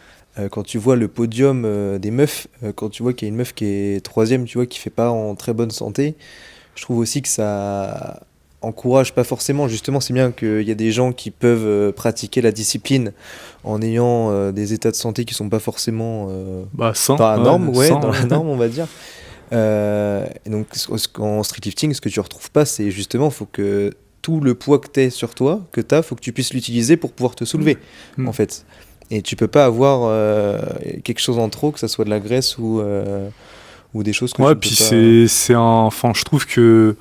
Quand tu vois le podium des meufs, quand tu vois qu'il y a une meuf qui est 3e, tu vois, qui fait pas en très bonne santé, je trouve aussi que ça encourage pas forcément. Justement, c'est bien qu'il y a des gens qui peuvent pratiquer la discipline en ayant des états de santé qui sont pas forcément sains, dans la norme, sains, dans la norme, on va dire. Et donc, en streetlifting, ce que tu retrouves pas, c'est justement, faut que tout le poids que tu as sur toi, faut que tu puisses l'utiliser pour pouvoir te soulever, en fait. Et tu peux pas avoir quelque chose en trop, que ça soit de la graisse ou des choses que tu peux puis pas... c'est enfin, je trouve que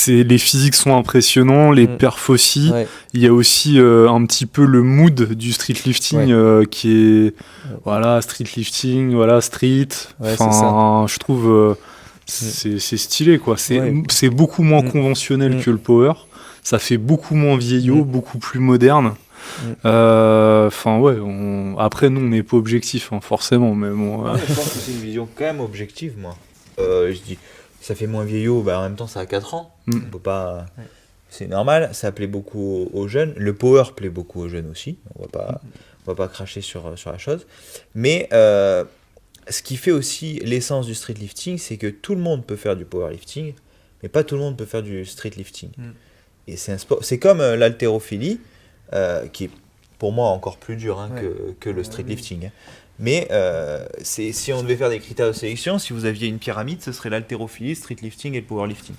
les physiques sont impressionnants, les perfs aussi. Ouais. Il y a aussi un petit peu le mood du streetlifting qui est voilà, streetlifting, voilà, street. Enfin, je trouve c'est stylé quoi. C'est beaucoup moins conventionnel que le power. Ça fait beaucoup moins vieillot, beaucoup plus moderne. Enfin après nous on n'est pas objectif forcément, mais bon. Je pense que c'est une vision quand même objective, moi. Je dis ça fait moins vieillot, en même temps ça a 4 ans. On peut pas. C'est normal, ça plaît beaucoup aux jeunes. Le power plaît beaucoup aux jeunes aussi. On va pas cracher sur la chose. Mais ce qui fait aussi l'essence du streetlifting, c'est que tout le monde peut faire du powerlifting, mais pas tout le monde peut faire du streetlifting. Et c'est un sport. C'est comme l'haltérophilie. Qui est pour moi encore plus dur que le streetlifting. Mais si on devait faire des critères de sélection, si vous aviez une pyramide, ce serait l'haltérophilie, streetlifting et le powerlifting.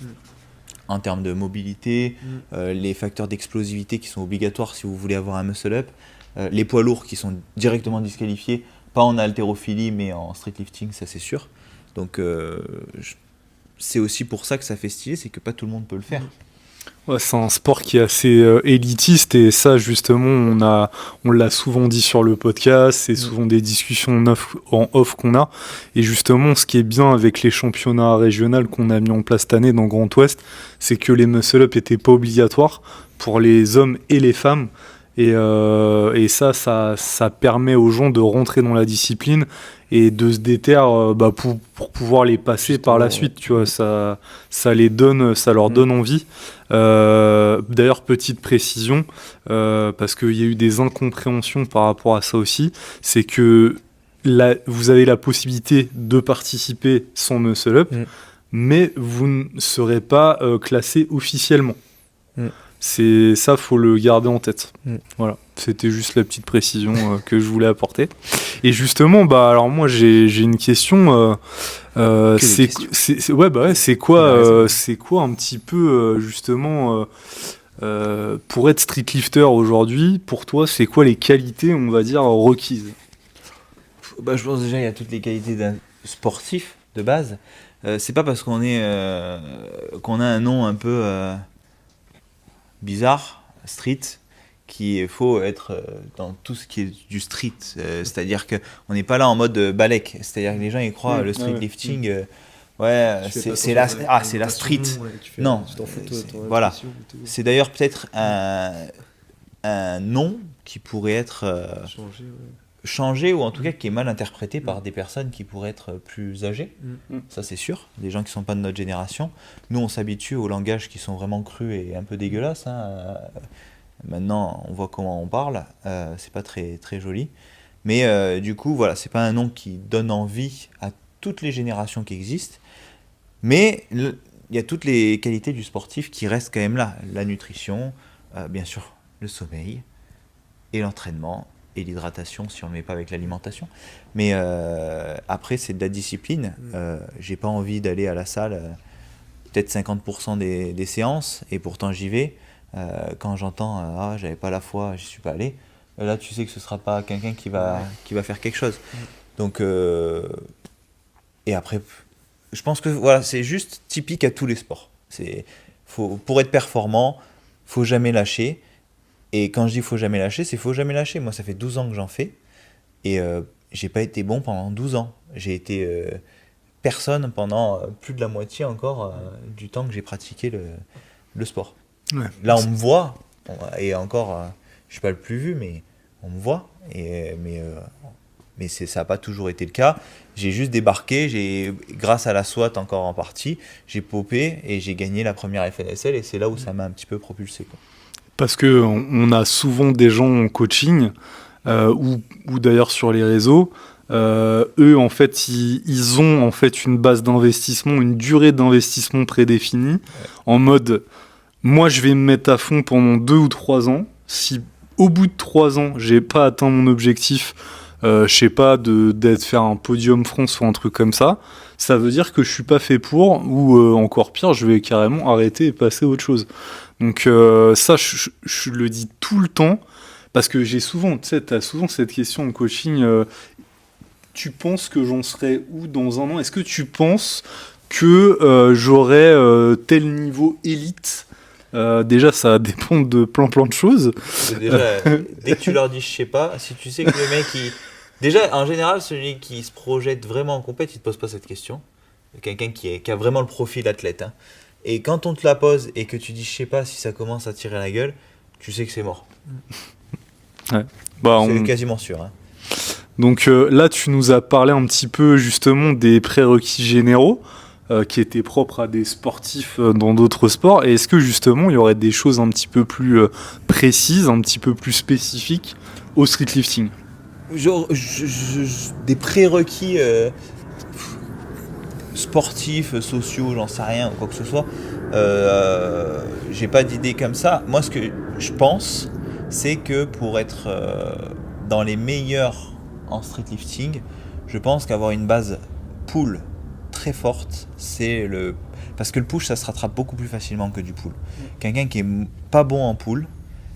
En termes de mobilité, les facteurs d'explosivité qui sont obligatoires si vous voulez avoir un muscle-up, les poids lourds qui sont directement disqualifiés, pas en haltérophilie mais en streetlifting, ça c'est sûr. Donc c'est aussi pour ça que ça fait stylé, c'est que pas tout le monde peut le faire. Ouais, c'est un sport qui est assez élitiste et ça justement on l'a souvent dit sur le podcast, c'est souvent des discussions en off qu'on a et justement ce qui est bien avec les championnats régionaux qu'on a mis en place cette année dans Grand Ouest, c'est que les muscle-up étaient pas obligatoires pour les hommes et les femmes et ça permet aux gens de rentrer dans la discipline et de se déterre pour pouvoir les passer justement, par la suite, tu vois, ça leur donne envie. D'ailleurs, petite précision, parce qu'il y a eu des incompréhensions par rapport à ça aussi, c'est que vous avez la possibilité de participer sans muscle up, mais vous ne serez pas classé officiellement. C'est ça, faut le garder en tête. Voilà, c'était juste la petite précision que je voulais apporter. Et justement, alors moi j'ai une question. C'est quoi un petit peu justement pour être streetlifter aujourd'hui? Pour toi, c'est quoi les qualités, on va dire, requises? Je pense déjà il y a toutes les qualités d'un sportif de base. C'est pas parce qu'on a un nom un peu bizarre, street, qu'il faut être dans tout ce qui est du street. C'est-à-dire qu'on n'est pas là en mode balèque. C'est-à-dire que les gens ils croient le streetlifting, Ouais, Tu fais pas c'est attention la, à c'est la street. ouais, tu fais- Non, tu t'en fous de ton voilà. impression et tout. C'est d'ailleurs peut-être un nom qui pourrait être Changer, ouais. changé ou en tout cas qui est mal interprété par des personnes qui pourraient être plus âgées. Mm. Ça, c'est sûr. Des gens qui sont pas de notre génération. Nous, on s'habitue aux langages qui sont vraiment crus et un peu dégueulasses. Hein. Maintenant, on voit comment on parle. C'est pas très, très joli. Mais du coup, voilà, c'est pas un nom qui donne envie à toutes les générations qui existent. Mais il y a toutes les qualités du sportif qui restent quand même là. La nutrition, bien sûr, le sommeil et l'entraînement et l'hydratation si on ne le met pas avec l'alimentation. Mais après, c'est de la discipline. J'ai pas envie d'aller à la salle peut-être 50% des séances et pourtant j'y vais. Quand j'entends ah, j'avais pas la foi, j'y suis pas allé. Là, tu sais que ce sera pas quelqu'un qui va faire quelque chose. Donc, et après, je pense que voilà, c'est juste typique à tous les sports. Pour être performant, faut jamais lâcher. Et quand je dis faut jamais lâcher, c'est faut jamais lâcher. Moi, ça fait 12 ans que j'en fais et j'ai pas été bon pendant 12 ans. J'ai été personne pendant plus de la moitié encore du temps que j'ai pratiqué le sport. Ouais. Là, on me voit et encore, je suis pas le plus vu, mais on me voit. Mais ça n'a pas toujours été le cas. J'ai juste débarqué, grâce à la SWAT encore en partie, j'ai popé et j'ai gagné la première FNSL et c'est là où ça m'a un petit peu propulsé, quoi. Parce que on a souvent des gens en coaching ou d'ailleurs sur les réseaux. Eux, en fait, ils ont en fait une base d'investissement, une durée d'investissement prédéfinie, en mode moi je vais me mettre à fond pendant 2 ou 3 ans. Si au bout de 3 ans j'ai pas atteint mon objectif, je sais pas, d'être faire un podium France ou un truc comme ça veut dire que je suis pas fait pour, ou encore pire, je vais carrément arrêter et passer à autre chose. Donc ça, je le dis tout le temps, parce que j'ai souvent, tu sais, t'as souvent cette question en coaching, tu penses que j'en serai où dans un an ? Est-ce que tu penses que j'aurai tel niveau élite ? Déjà, ça dépend de plein de choses. Déjà, dès que tu leur dis je sais pas, si tu sais que le mec, déjà, en général, celui qui se projette vraiment en compète, il te pose pas cette question. Quelqu'un qui a vraiment le profil athlète. Hein. Et quand on te la pose et que tu dis je sais pas, si ça commence à tirer la gueule, tu sais que c'est mort. Ouais. Bah, c'est quasiment sûr. Hein. Donc là, tu nous as parlé un petit peu justement des prérequis généraux qui étaient propres à des sportifs dans d'autres sports. Et est-ce que justement, il y aurait des choses un petit peu plus précises, un petit peu plus spécifiques au streetlifting ? Genre, des prérequis sportifs, sociaux, j'en sais rien, ou quoi que ce soit. J'ai pas d'idée comme ça. Moi, ce que je pense, c'est que pour être dans les meilleurs en streetlifting, je pense qu'avoir une base pull très forte, parce que le push, ça se rattrape beaucoup plus facilement que du pull. Quelqu'un qui est pas bon en pull,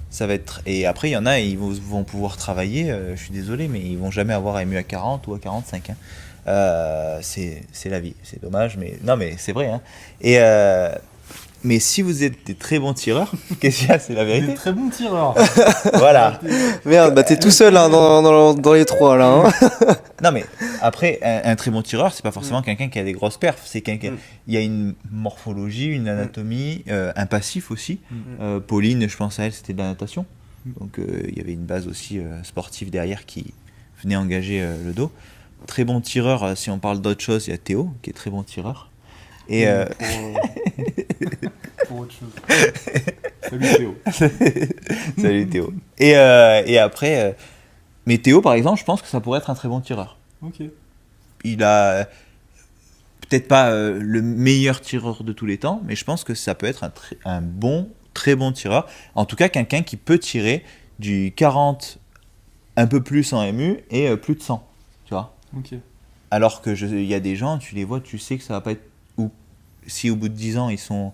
ça va être... Et après, il y en a, ils vont pouvoir travailler, je suis désolé, mais ils vont jamais avoir MU à 40 ou à 45. Hein. C'est la vie, c'est dommage, mais non, mais c'est vrai. Hein. Mais si vous êtes des très bons tireurs, qu'est-ce qu'il y a ? C'est la vérité. Des très bons tireurs. Voilà. Merde, bah t'es tout seul hein, dans les trois là. Hein. Non, mais après, un très bon tireur, c'est pas forcément quelqu'un qui a des grosses perfs. C'est quelqu'un. Il y a une morphologie, une anatomie, un passif aussi. Pauline, je pense à elle, c'était de la natation. Donc il y avait une base aussi sportive derrière qui venait engager le dos. Très bon tireur, si on parle d'autre chose, il y a Théo, qui est très bon tireur. Et pour autre chose. Salut Théo. Salut Théo. Et après, mais Théo, par exemple, je pense que ça pourrait être un très bon tireur. Ok. Il a peut-être pas le meilleur tireur de tous les temps, mais je pense que ça peut être un très bon tireur. En tout cas, quelqu'un qui peut tirer du 40 un peu plus en MU et plus de 100, tu vois. Ok. Alors que il y a des gens, tu les vois, tu sais que ça va pas être... Ou si au bout de 10 ans, ils sont,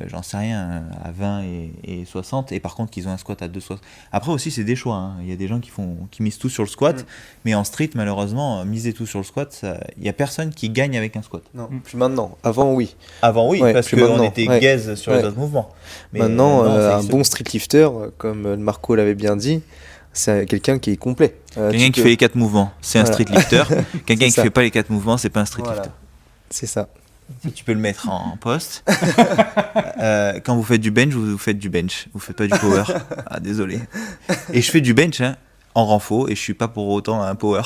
j'en sais rien, à 20 et 60, et par contre qu'ils ont un squat à 2,60. Après aussi, c'est des choix. Hein. Il y a des gens qui misent tout sur le squat, mais en street, malheureusement, miser tout sur le squat, il y a personne qui gagne avec un squat. Non, plus maintenant. Avant, oui. Avant, oui, Ouais, parce plus qu'on maintenant, était ouais. gaze sur les autres mouvements. Mais maintenant, ça un existe. bon streetlifter, comme Marco l'avait bien dit, c'est quelqu'un qui est complet. Quelqu'un qui fait les 4 mouvements, c'est un Voilà. streetlifter. Quelqu'un C'est qui ça. fait pas les 4 mouvements, c'est pas un streetlifter. Voilà. C'est ça. Ça, tu peux le mettre en poste. Quand vous faites du bench, vous faites du bench. Vous faites pas du power. Ah, désolé. Et je fais du bench en renfort et je suis pas pour autant un power.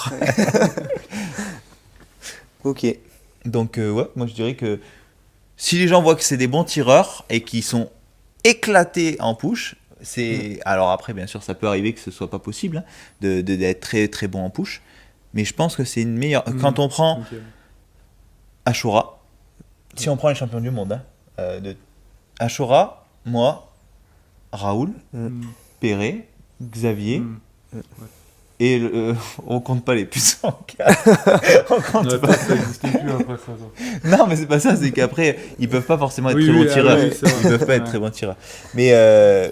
Ok. Donc, moi je dirais que si les gens voient que c'est des bons tireurs et qu'ils sont éclatés en push, alors après, bien sûr, ça peut arriver que ce soit pas possible d'être très très bon en push. Mais je pense que c'est une meilleure. Quand on prend Ashura, si on prend les champions du monde, Ashura, moi, Raoul, Perret, Xavier, et on compte pas les puissants. On compte pas. Ça n'existe plus après ça. Non, mais c'est pas ça, c'est qu'après, ils peuvent pas forcément être très bons tireurs. Oui, Ils peuvent pas être très bons tireurs. Mais,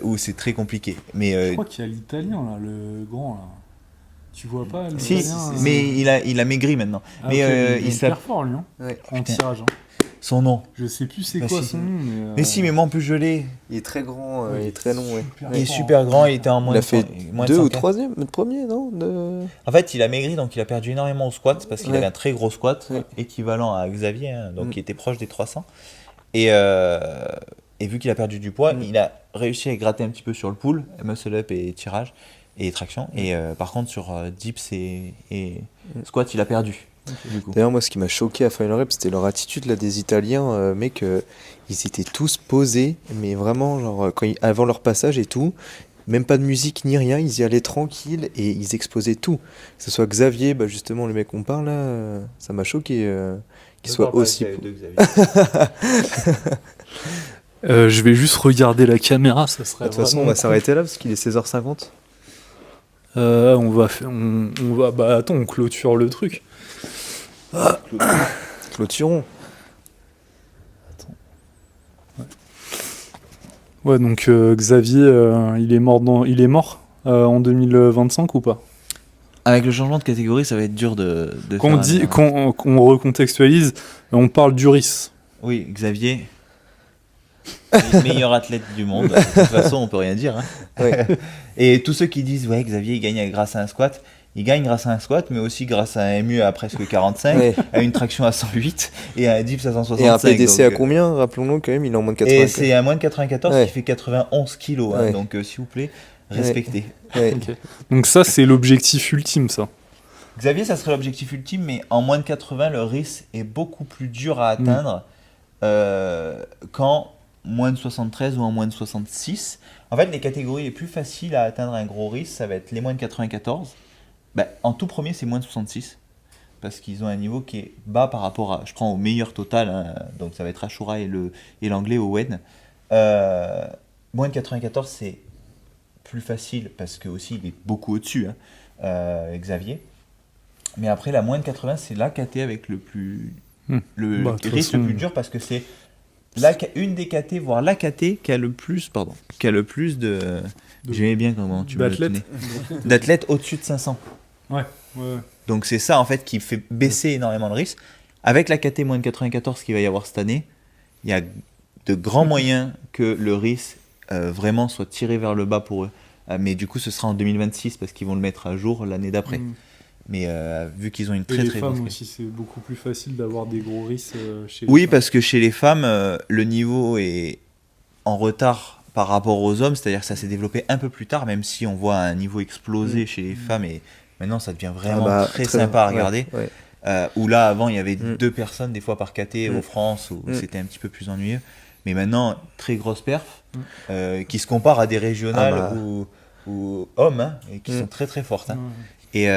ou c'est très compliqué. Mais, je crois qu'il y a l'italien, là, le grand, là. Tu vois pas si, l'italien mais il a maigri maintenant. Ah, mais okay, il est s'appelle hyper fort, lui, hein, Ouais. en tirage. Hein. Son nom. Je sais plus c'est Bah, quoi si. son nom. Mais si, mais moi en plus je l'ai. Il est très grand, il est très long. Ouais. Il est super grand, il était en moins Il a de fait moins de 2 ou 100K. 3e, premier, non En fait, il a maigri, donc il a perdu énormément au squat parce qu'il Ouais. avait un très gros squat, Ouais. équivalent à Xavier, donc il était proche des 300. Et vu qu'il a perdu du poids, il a réussi à gratter un petit peu sur le pull, muscle up et tirage et traction. Et par contre, sur dips et squat, il a perdu. Du coup. D'ailleurs, moi, ce qui m'a choqué à Final Rep, c'était leur attitude là des Italiens, mec. Ils étaient tous posés, mais vraiment, genre, avant leur passage et tout, même pas de musique ni rien, ils y allaient tranquilles et ils exposaient tout. Que ce soit Xavier, bah, justement, le mec qu'on parle là, ça m'a choqué qu'il soit aussi. Je vais juste regarder la caméra, ça serait. De toute façon, on va s'arrêter là parce qu'il est 16h50. On va. Bah attends, on clôture le truc. Clôturons. Ouais, donc Xavier, il est mort en 2025 ou pas? Avec le changement de catégorie, ça va être dur de Quand on recontextualise, on parle d'Uris. Oui, Xavier, le meilleur athlète du monde. De toute façon, on peut rien dire. Ouais. Et tous ceux qui disent ouais, Xavier, il gagne grâce à un squat. Il gagne grâce à un squat, mais aussi grâce à un MU à presque 45, Ouais. à une traction à 108 et à un dips à 165. Et un PDC donc, à combien? Rappelons-nous quand même, il est en moins de Et 80. c'est à moins de 94 Ouais. qui fait 91 kilos. Ouais. Donc, s'il vous plaît, respectez. Ouais. Ok. Donc ça, c'est l'objectif ultime, ça. Xavier, ça serait l'objectif ultime, mais en moins de 80, le RIS est beaucoup plus dur à atteindre qu'en moins de 73 ou en moins de 66. En fait, les catégories les plus faciles à atteindre un gros RIS, ça va être les moins de 94. Bah, en tout premier, c'est moins de 66. Parce qu'ils ont un niveau qui est bas par rapport à. Je prends au meilleur total, hein, donc ça va être Ashura et l'anglais Owen. Moins de 94, c'est plus facile parce que aussi il est beaucoup au-dessus, Xavier. Mais après, la moins de 80, c'est la KT avec le plus. Le Bah, de toute risque façon, le plus dur parce que c'est une des KT, voire la KT qui a le plus, de. J'aimais bien comment tu me le d'athlètes. tenais. D'athlètes au-dessus de 500. Ouais. Donc c'est ça en fait qui fait baisser énormément le risque. Avec la KT moins de 94 qu'il va y avoir cette année, il y a de grands moyens que le risque vraiment soit tiré vers le bas pour eux. Mais du coup ce sera en 2026 parce qu'ils vont le mettre à jour l'année d'après. Mais vu qu'ils ont une Et très les très femmes grosse... aussi, c'est beaucoup plus facile d'avoir des gros risques chez Oui, les femmes. parce que chez les femmes, le niveau est en retard par rapport aux hommes, c'est-à-dire que ça s'est développé un peu plus tard, même si on voit un niveau exploser chez les femmes, et maintenant ça devient vraiment très sympa à regarder. Ouais. Où là, avant, il y avait 2 personnes des fois par KT en France, où c'était un petit peu plus ennuyeux. Mais maintenant, très grosse perf, qui se compare à des régionales ou hommes, et qui sont très très fortes. Et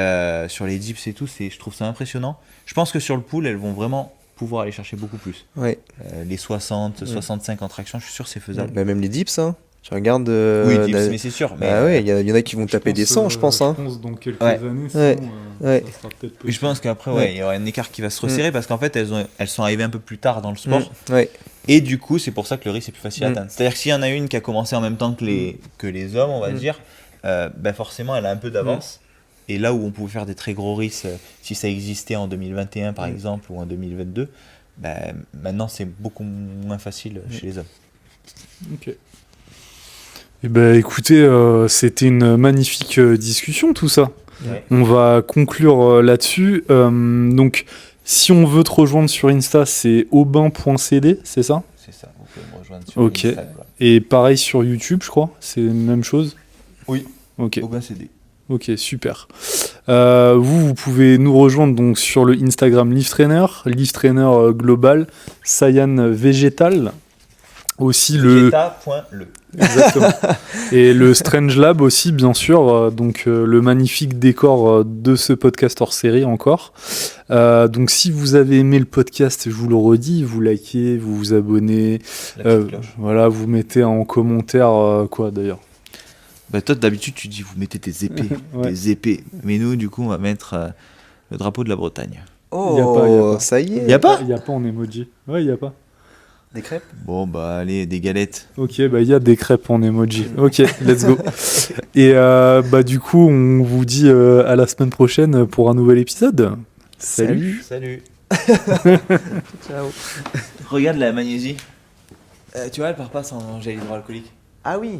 sur les dips et tout, je trouve ça impressionnant. Je pense que sur le pool, elles vont vraiment pouvoir aller chercher beaucoup plus. Ouais. Les 60, 65 en traction, je suis sûr que c'est faisable. Bah, même les dips, hein. Tu regardes. Oui, dips, mais c'est sûr. Mais, Bah ouais, il y en a qui vont taper des 100, je pense. Hein. Je pense dans quelques Ouais. années, Ouais. Ouais. ça sera peut-être je pense qu'après, il y aura un écart qui va se Mm. resserrer parce qu'en fait, elles sont arrivées un peu plus tard dans le sport. Ouais. Et du coup, c'est pour ça que le risque est plus facile à Mm. atteindre. C'est-à-dire que s'il y en a une qui a commencé en même temps que les hommes, on va dire, bah forcément, elle a un peu d'avance. Et là où on pouvait faire des très gros risques, si ça existait en 2021 par exemple, ou en 2022, bah, maintenant c'est beaucoup moins facile chez les hommes. Ok. Eh ben, écoutez, c'était une magnifique discussion, tout ça. Ouais. On va conclure là-dessus. Donc, Si on veut te rejoindre sur Insta, c'est aubin.cd, c'est ça? C'est ça, vous pouvez me rejoindre sur Ok. Instagram. Et pareil sur YouTube, je crois, c'est la même chose? Oui. Ok. Aubin CD. Ok, super. Vous pouvez nous rejoindre donc sur le Instagram Live Trainer Global, Saiyan Végétal, aussi Vegeta.le. Exactement. Et le Strange Lab aussi, bien sûr, donc le magnifique décor de ce podcast hors série encore. Donc si vous avez aimé le podcast, je vous le redis, vous likez, vous vous abonnez, La petite cloche. voilà, vous mettez en commentaire quoi d'ailleurs. Bah toi d'habitude tu dis vous mettez des épées, Ouais. des épées. Mais nous du coup on va mettre le drapeau de la Bretagne. Oh, Y a pas. ça y est. Y a pas Il y a pas en emoji. Ouais, il y a pas. Des crêpes. Bon bah allez des galettes. Ok, bah il y a des crêpes en emoji. Ok, let's go. Et bah du coup, on vous dit à la semaine prochaine pour un nouvel épisode. Salut. Salut. Ciao. Regarde la magnésie. Tu vois elle part pas sans gel hydroalcoolique. Ah oui.